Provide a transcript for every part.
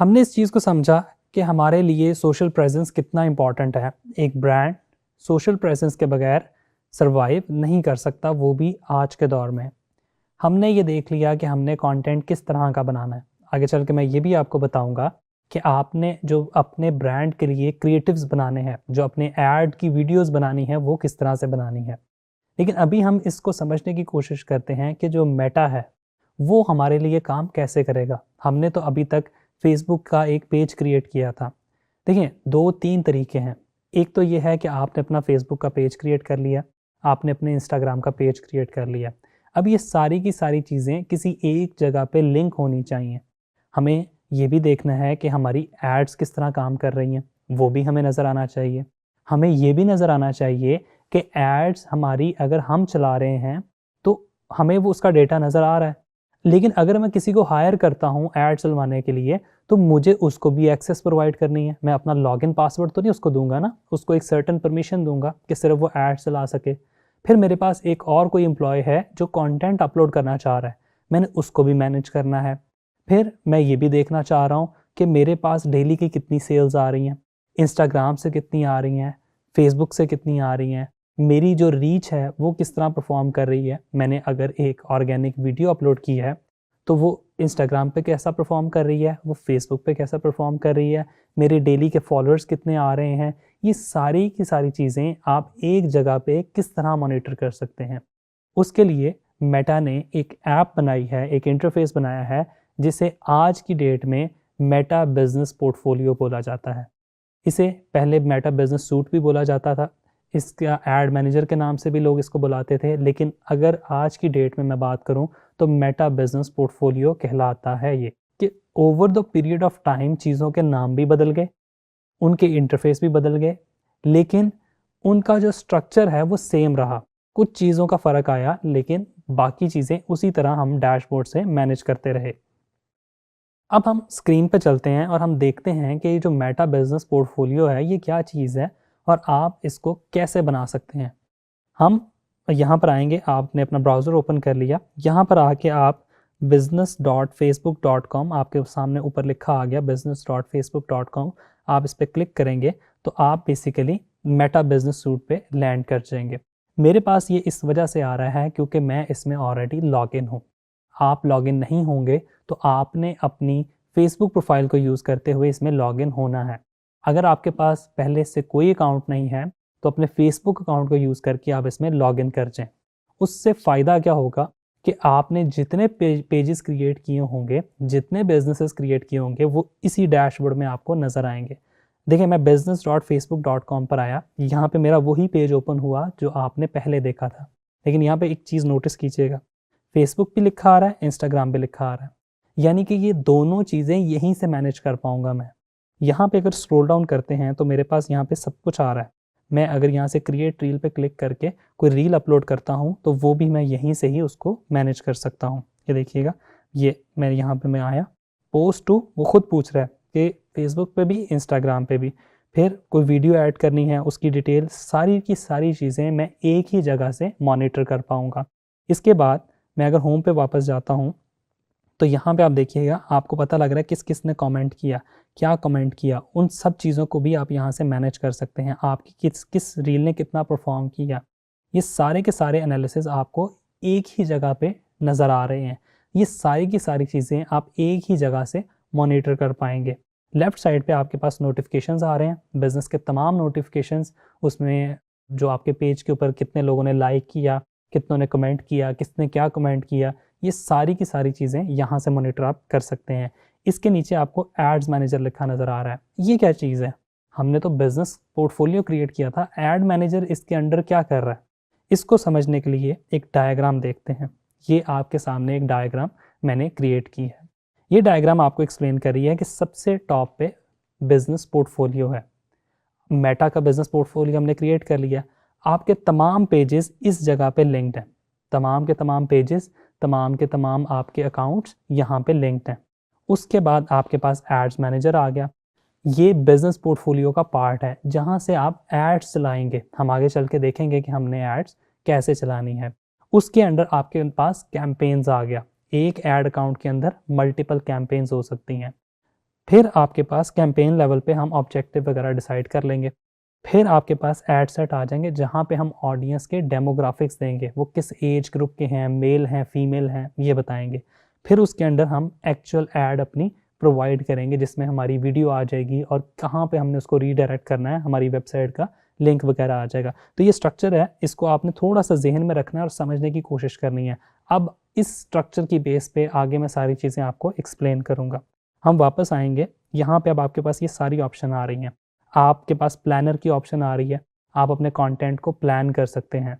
हमने इस चीज़ को समझा कि हमारे लिए सोशल प्रेजेंस कितना इम्पॉर्टेंट है। एक ब्रांड सोशल प्रेजेंस के बगैर सरवाइव नहीं कर सकता, वो भी आज के दौर में। हमने ये देख लिया कि हमने कंटेंट किस तरह का बनाना है। आगे चल के मैं ये भी आपको बताऊंगा कि आपने जो अपने ब्रांड के लिए क्रिएटिव्स बनाने हैं, जो अपने ऐड की वीडियोस बनानी है, वो किस तरह से बनानी है। लेकिन अभी हम इसको समझने की कोशिश करते हैं कि जो मेटा है वो हमारे लिए काम कैसे करेगा। हमने तो अभी तक फेसबुक का एक पेज क्रिएट किया था। देखिए, 2-3 तरीके हैं। एक तो ये है कि आपने अपना फेसबुक का पेज क्रिएट कर लिया, आपने अपने इंस्टाग्राम का पेज क्रिएट कर लिया। अब ये सारी की सारी चीज़ें किसी एक जगह पे लिंक होनी चाहिए। हमें ये भी देखना है कि हमारी एड्स किस तरह काम कर रही हैं, वो भी हमें नज़र आना चाहिए। हमें ये भी नज़र आना चाहिए कि एड्स हमारी अगर हम चला रहे हैं तो हमें वो उसका डेटा नज़र आ रहा है। लेकिन अगर मैं किसी को हायर करता हूँ ऐड चलवाने के लिए, तो मुझे उसको भी एक्सेस प्रोवाइड करनी है। मैं अपना लॉगिन पासवर्ड तो नहीं उसको दूंगा ना, उसको एक सर्टेन परमिशन दूंगा कि सिर्फ वो ऐड चला सके। फिर मेरे पास एक और कोई एम्प्लॉय है जो कंटेंट अपलोड करना चाह रहा है, मैंने उसको भी मैनेज करना है। फिर मैं ये भी देखना चाह रहा हूँ कि मेरे पास डेली की कितनी सेल्स आ रही हैं, इंस्टाग्राम से कितनी आ रही हैं, फेसबुक से कितनी आ रही हैं, मेरी जो रीच है वो किस तरह परफॉर्म कर रही है। मैंने अगर एक ऑर्गेनिक वीडियो अपलोड की है तो वो इंस्टाग्राम पे कैसा परफॉर्म कर रही है, वो फेसबुक पे कैसा परफॉर्म कर रही है, मेरे डेली के फॉलोअर्स कितने आ रहे हैं। ये सारी की सारी चीज़ें आप एक जगह पे किस तरह मॉनिटर कर सकते हैं। उसके लिए मेटा ने एक ऐप बनाई है, एक इंटरफेस बनाया है, जिसे आज की डेट में मेटा बिजनेस पोर्टफोलियो बोला जाता है। इसे पहले मेटा बिजनेस सूट भी बोला जाता था, इसका एड मैनेजर के नाम से भी लोग इसको बुलाते थे, लेकिन अगर आज की डेट में मैं बात करूं तो मेटा बिजनेस पोर्टफोलियो कहलाता है। ये कि over the period of time चीज़ों के नाम भी बदल गए, उनके इंटरफेस भी बदल गए, लेकिन उनका जो स्ट्रक्चर है वो सेम रहा। कुछ चीज़ों का फ़र्क आया, लेकिन बाकी चीज़ें उसी तरह हम डैशबोर्ड से मैनेज करते रहे। अब हम स्क्रीन पे चलते हैं और हम देखते हैं कि ये जो मेटा बिजनेस पोर्टफोलियो है ये क्या चीज़ है और आप इसको कैसे बना सकते हैं। हम यहाँ पर आएंगे, आपने अपना ब्राउज़र ओपन कर लिया, यहाँ पर आके आप business.facebook.com, आपके सामने ऊपर लिखा आ गया business.facebook.com, आप इस पर क्लिक करेंगे तो आप बेसिकली मेटा बिजनेस सूट पे लैंड कर जाएंगे। मेरे पास ये इस वजह से आ रहा है क्योंकि मैं इसमें ऑलरेडी लॉगिन हूँ। आप लॉगिन नहीं होंगे तो आपने अपनी फेसबुक प्रोफाइल को यूज़ करते हुए इसमें लॉगिन होना है। अगर आपके पास पहले से कोई अकाउंट नहीं है तो अपने फेसबुक अकाउंट को यूज़ करके आप इसमें लॉगिन कर जाएं। उससे फ़ायदा क्या होगा कि आपने जितने पेजेस क्रिएट किए होंगे, जितने बिजनेसेस क्रिएट किए होंगे, वो इसी डैशबोर्ड में आपको नज़र आएंगे। देखिए, मैं business.facebook.com पर आया, यहाँ पे मेरा वही पेज ओपन हुआ जो आपने पहले देखा था। लेकिन यहाँ पे एक चीज़ नोटिस कीजिएगा, फेसबुक भी लिखा आ रहा है, इंस्टाग्राम भी लिखा आ रहा है, यानी कि ये दोनों चीज़ें यहीं से मैनेज कर पाऊंगा मैं। यहाँ पे अगर स्क्रॉल डाउन करते हैं तो मेरे पास यहाँ पे सब कुछ आ रहा है। मैं अगर यहाँ से क्रिएट रील पे क्लिक करके कोई रील अपलोड करता हूँ तो वो भी मैं यहीं से ही उसको मैनेज कर सकता हूँ। ये देखिएगा, ये मैं यहाँ पे मैं आया, पोस्ट टू, वो खुद पूछ रहा है कि फेसबुक पे भी, इंस्टाग्राम पे भी। फिर कोई वीडियो ऐड करनी है, उसकी डिटेल, सारी की सारी चीज़ें मैं एक ही जगह से मॉनिटर कर पाऊँगा। इसके बाद मैं अगर होम पे वापस जाता हूँ तो यहाँ पे आप देखिएगा, आपको पता लग रहा है किस किस ने कमेंट किया, क्या कमेंट किया, उन सब चीज़ों को भी आप यहाँ से मैनेज कर सकते हैं। आपकी किस किस रील ने कितना परफॉर्म किया, ये सारे के सारे एनालिसिस आपको एक ही जगह पे नज़र आ रहे हैं। ये सारी की सारी चीज़ें आप एक ही जगह से मॉनिटर कर पाएंगे। लेफ़्ट साइड पे आपके पास नोटिफिकेशंस आ रहे हैं, बिज़नेस के तमाम नोटिफिकेशंस, उसमें जो आपके पेज के ऊपर कितने लोगों ने लाइक किया, कितनों ने कमेंट किया, किसने क्या कमेंट किया, ये सारी की सारी चीज़ें यहाँ से मॉनिटर आप कर सकते हैं। इसके नीचे आपको एड्स मैनेजर लिखा नज़र आ रहा है। ये क्या चीज़ है? हमने तो बिजनेस पोर्टफोलियो क्रिएट किया था, एड मैनेजर इसके अंडर क्या कर रहा है? इसको समझने के लिए एक डायग्राम देखते हैं। ये आपके सामने एक डायग्राम मैंने क्रिएट की है। ये डायग्राम आपको एक्सप्लेन कर रही है कि सबसे टॉप पे बिजनेस पोर्टफोलियो है। मेटा का बिजनेस पोर्टफोलियो हमने क्रिएट कर लिया, आपके तमाम पेजेस इस जगह पे लिंक्ड हैं। तमाम के तमाम पेजेस, तमाम के तमाम आपके अकाउंट्स यहाँ पे लिंक्ड हैं। उसके बाद आपके पास एड्स मैनेजर आ गया। ये बिजनेस पोर्टफोलियो का पार्ट है जहाँ से आप एड्स चलाएंगे। हम आगे चल के देखेंगे कि हमने एड्स कैसे चलानी है। उसके अंडर आपके पास कैंपेन्स आ गया। एक एड अकाउंट के अंदर मल्टीपल कैंपेन्स हो सकती हैं। फिर आपके पास कैंपेन लेवल पे हम ऑब्जेक्टिव वगैरह डिसाइड कर लेंगे। फिर आपके पास एड सेट आ जाएंगे जहाँ पे हम ऑडियंस के डेमोग्राफिक्स देंगे, वो किस एज ग्रुप के हैं, मेल हैं फीमेल हैं, ये बताएंगे। फिर उसके अंदर हम एक्चुअल एड अपनी प्रोवाइड करेंगे जिसमें हमारी वीडियो आ जाएगी और कहाँ पे हमने उसको रीडायरेक्ट करना है, हमारी वेबसाइट का लिंक वगैरह आ जाएगा। तो ये स्ट्रक्चर है, इसको आपने थोड़ा सा जहन में रखना है और समझने की कोशिश करनी है। अब इस स्ट्रक्चर की बेस पे आगे मैं सारी चीज़ें आपको एक्सप्लेन करूँगा। हम वापस आएंगे यहाँ पे। अब आपके पास ये सारी ऑप्शन आ रही हैं। आपके पास प्लानर की ऑप्शन आ रही है, आप अपने कंटेंट को प्लान कर सकते हैं।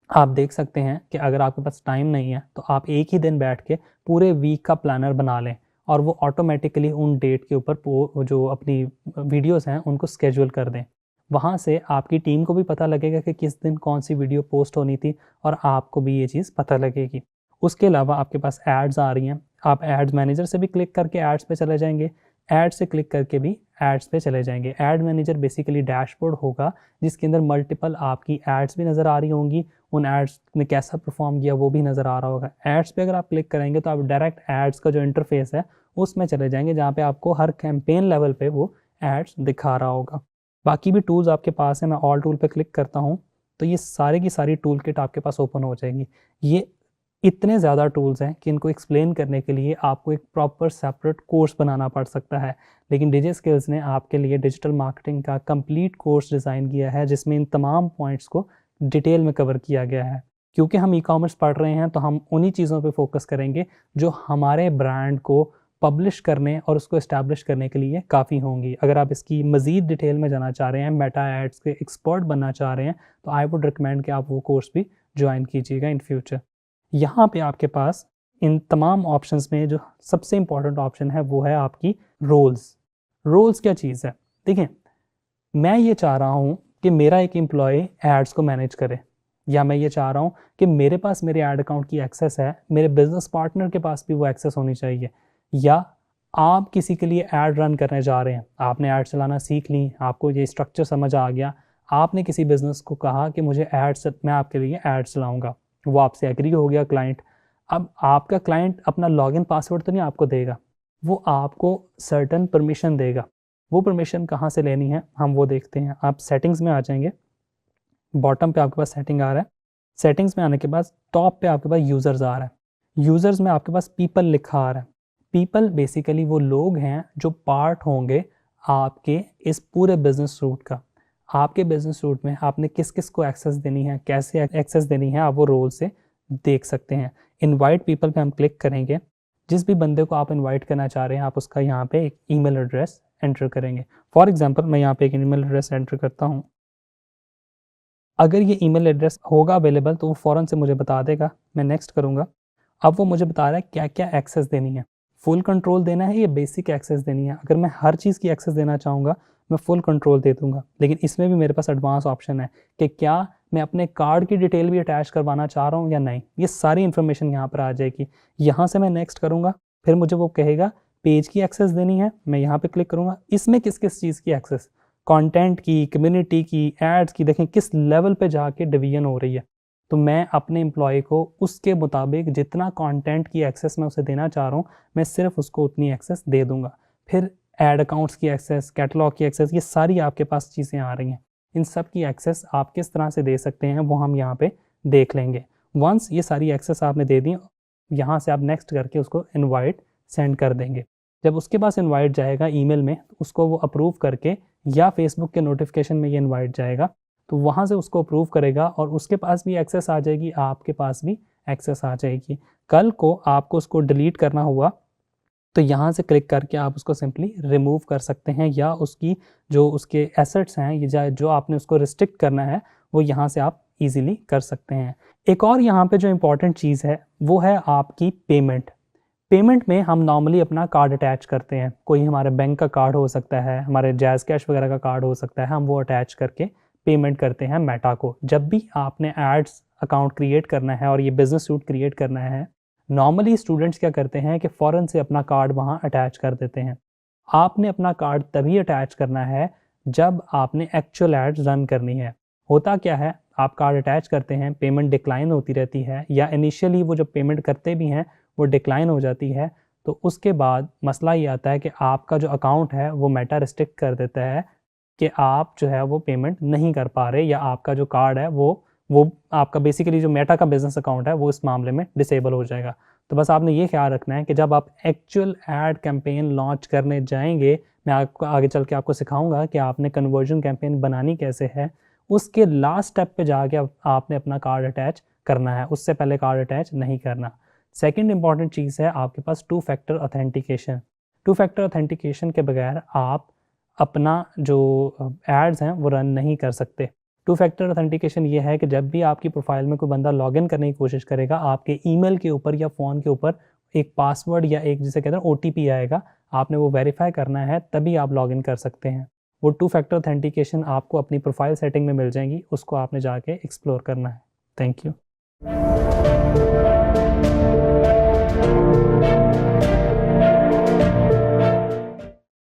आप देख सकते हैं कि अगर आपके पास टाइम नहीं है तो आप एक ही दिन बैठ के पूरे वीक का प्लानर बना लें और वो ऑटोमेटिकली उन डेट के ऊपर जो अपनी वीडियोस हैं उनको स्केड्यूल कर दें। वहाँ से आपकी टीम को भी पता लगेगा कि किस दिन कौन सी वीडियो पोस्ट होनी थी और आपको भी ये चीज़ पता लगेगी। उसके अलावा आपके पास एड्स आ रही हैं, आप एड्स मैनेजर से भी क्लिक करके एड्स पे चले जाएंगे, एड से क्लिक करके भी एड्स पे चले जाएंगे। एड मैनेजर बेसिकली डैशबोर्ड होगा जिसके अंदर मल्टीपल आपकी एड्स भी नज़र आ रही होंगी, उन एड्स ने कैसा परफॉर्म किया वो भी नज़र आ रहा होगा। एड्स पे अगर आप क्लिक करेंगे तो आप डायरेक्ट एड्स का जो इंटरफेस है उसमें चले जाएंगे जहाँ पे आपको हर कैंपेन लेवल पे वो एड्स दिखा रहा होगा। बाकी भी टूल्स आपके पास है, मैं ऑल टूल पे क्लिक करता हूँ तो ये सारे की सारी टूल किट आपके पास ओपन हो जाएगी। ये इतने ज़्यादा टूल्स हैं कि इनको एक्सप्लेन करने के लिए आपको एक प्रॉपर सेपरेट कोर्स बनाना पड़ सकता है, लेकिन डीजे स्किल्स ने आपके लिए डिजिटल मार्केटिंग का कंप्लीट कोर्स डिज़ाइन किया है जिसमें इन तमाम पॉइंट्स को डिटेल में कवर किया गया है। क्योंकि हम ई कॉमर्स पढ़ रहे हैं तो हम उन्हीं चीज़ों पे फोकस करेंगे जो हमारे ब्रांड को पब्लिश करने और उसको इस्टेब्लिश करने के लिए काफ़ी होंगी। अगर आप इसकी मज़ीद डिटेल में जाना चाह रहे हैं, मेटा एड्स के एक्सपर्ट बनना चाह रहे हैं, तो आई वुड रिकमेंड कि आप वो कोर्स भी ज्वाइन कीजिएगा इन फ्यूचर। यहाँ पे आपके पास इन तमाम ऑप्शंस में जो सबसे इम्पॉर्टेंट ऑप्शन है वो है आपकी रोल्स। रोल्स क्या चीज़ है? देखिए, मैं ये चाह रहा हूँ कि मेरा एक एम्प्लॉय एड्स को मैनेज करे, या मैं ये चाह रहा हूँ कि मेरे पास मेरे एड अकाउंट की एक्सेस है, मेरे बिजनेस पार्टनर के पास भी वो एक्सेस होनी चाहिए। या आप किसी के लिए ऐड रन करने जा रहे हैं, आपने ऐड चलाना सीख ली, आपको ये स्ट्रक्चर समझ आ गया, आपने किसी बिजनेस को कहा कि मुझे मैं आपके लिए ऐड चलाऊँगा, वो आपसे एग्री हो गया क्लाइंट। अब आपका क्लाइंट अपना लॉगिन पासवर्ड तो नहीं आपको देगा, वो आपको सर्टन परमिशन देगा। वो परमिशन कहाँ से लेनी है हम वो देखते हैं। आप सेटिंग्स में आ जाएंगे, बॉटम पे आपके पास सेटिंग आ रहा है, सेटिंग्स में आने के बाद टॉप पे आपके पास यूज़र्स आ रहा है। यूज़र्स में आपके पास पीपल लिखा आ रहा है। पीपल बेसिकली वो लोग हैं जो पार्ट होंगे आपके इस पूरे बिजनेस रूट का। आपके बिजनेस रूट में आपने किस किस को एक्सेस देनी है, कैसे एक्सेस देनी है, आप वो रोल से देख सकते हैं। इनवाइट पीपल पे हम क्लिक करेंगे, जिस भी बंदे को आप इनवाइट करना चाह रहे हैं आप उसका यहाँ पे एक ईमेल एड्रेस एंटर करेंगे। फॉर एग्जांपल मैं यहाँ पे एक ईमेल एड्रेस एंटर करता हूँ। अगर ये ईमेल एड्रेस होगा अवेलेबल तो वो फ़ौरन से मुझे बता देगा, मैं नेक्स्ट करूँगा। अब वो मुझे बता रहा है क्या क्या एक्सेस देनी है, फुल कंट्रोल देना है या बेसिक एक्सेस देनी है। अगर मैं हर चीज़ की एक्सेस देना चाहूँगा मैं फुल कंट्रोल दे दूँगा, लेकिन इसमें भी मेरे पास एडवांस ऑप्शन है कि क्या मैं अपने कार्ड की डिटेल भी अटैच करवाना चाह रहा हूँ या नहीं। ये सारी इन्फॉर्मेशन यहाँ पर आ जाएगी। यहाँ से मैं नेक्स्ट करूँगा, फिर मुझे वो कहेगा पेज की एक्सेस देनी है, मैं यहाँ पे क्लिक करूँगा। इसमें किस किस चीज़ की एक्सेस, कंटेंट की, कम्युनिटी की, एड्स की, देखें किस लेवल पे जाके डिवीजन हो रही है। तो मैं अपने एम्प्लॉय को उसके मुताबिक जितना कंटेंट की एक्सेस मैं उसे देना चाह रहा हूँ मैं सिर्फ उसको उतनी एक्सेस दे दूंगा। फिर एड अकाउंट्स की एक्सेस, कैटलॉग की एक्सेस, ये सारी आपके पास चीज़ें आ रही हैं। इन सब की एक्सेस आप किस तरह से दे सकते हैं वो हम यहाँ पे देख लेंगे। वंस ये सारी एक्सेस आपने दे दी, यहाँ से आप नेक्स्ट करके उसको इन्वाइट सेंड कर देंगे। जब उसके पास इन्वाइट जाएगा ईमेल में, उसको वो अप्रूव करके, या फेसबुक के नोटिफिकेशन में ये इन्वाइट जाएगा तो वहाँ से उसको अप्रूव करेगा और उसके पास भी एक्सेस आ जाएगी, आपके पास भी एक्सेस आ जाएगी। कल को आपको उसको डिलीट करना हुआ तो यहाँ से क्लिक करके आप उसको सिंपली रिमूव कर सकते हैं, या उसकी जो उसके एसेट्स हैं या जो आपने उसको रिस्ट्रिक्ट करना है वो यहाँ से आप इजीली कर सकते हैं। एक और यहाँ पे जो इम्पॉर्टेंट चीज़ है वो है आपकी पेमेंट। पेमेंट में हम नॉर्मली अपना कार्ड अटैच करते हैं, कोई हमारे बैंक का कार्ड हो सकता है, हमारे जैज़ कैश वगैरह का कार्ड हो सकता है, हम वो अटैच करके पेमेंट करते हैं मेटा को। जब भी आपने एड्स अकाउंट क्रिएट करना है और ये बिजनेस सूट क्रिएट करना है, नॉर्मली स्टूडेंट्स क्या करते हैं कि फ़ौरन से अपना कार्ड वहाँ अटैच कर देते हैं। आपने अपना कार्ड तभी अटैच करना है जब आपने एक्चुअल एड्स रन करनी है। होता क्या है, आप कार्ड अटैच करते हैं, पेमेंट डिक्लाइन होती रहती है, या इनिशियली वो जब पेमेंट करते भी हैं वो डिक्लाइन हो जाती है। तो उसके बाद मसला ये आता है कि आपका जो अकाउंट है वो मेटा रिस्ट्रिक्ट कर देता है कि आप जो है वो पेमेंट नहीं कर पा रहे, या आपका जो कार्ड है वो आपका बेसिकली जो मेटा का बिजनेस अकाउंट है वो इस मामले में डिसेबल हो जाएगा। तो बस आपने ये ख्याल रखना है कि जब आप एक्चुअल एड कैंपेन लॉन्च करने जाएंगे, मैं आपको आगे चल के आपको सिखाऊंगा कि आपने कन्वर्जन कैंपेन बनानी कैसे है, उसके लास्ट स्टेप पे जाके आपने अपना कार्ड अटैच करना है, उससे पहले कार्ड अटैच नहीं करना। सेकंड इंपॉर्टेंट चीज़ है आपके पास two factor authentication. Two factor authentication के बगैर आप अपना जो एड्स हैं वो रन नहीं कर सकते। टू फैक्टर ऑथेंटिकेशन ये है कि जब भी आपकी प्रोफाइल में कोई बंदा लॉगिन करने की कोशिश करेगा, आपके ईमेल के ऊपर या फ़ोन के ऊपर एक पासवर्ड या एक जिसे कहते हैं OTP आएगा, आपने वो वेरीफाई करना है, तभी आप लॉगिन कर सकते हैं। वो टू फैक्टर ऑथेंटिकेशन आपको अपनी प्रोफाइल सेटिंग में मिल जाएंगी, उसको आपने जाके एक्सप्लोर करना है। Thank you.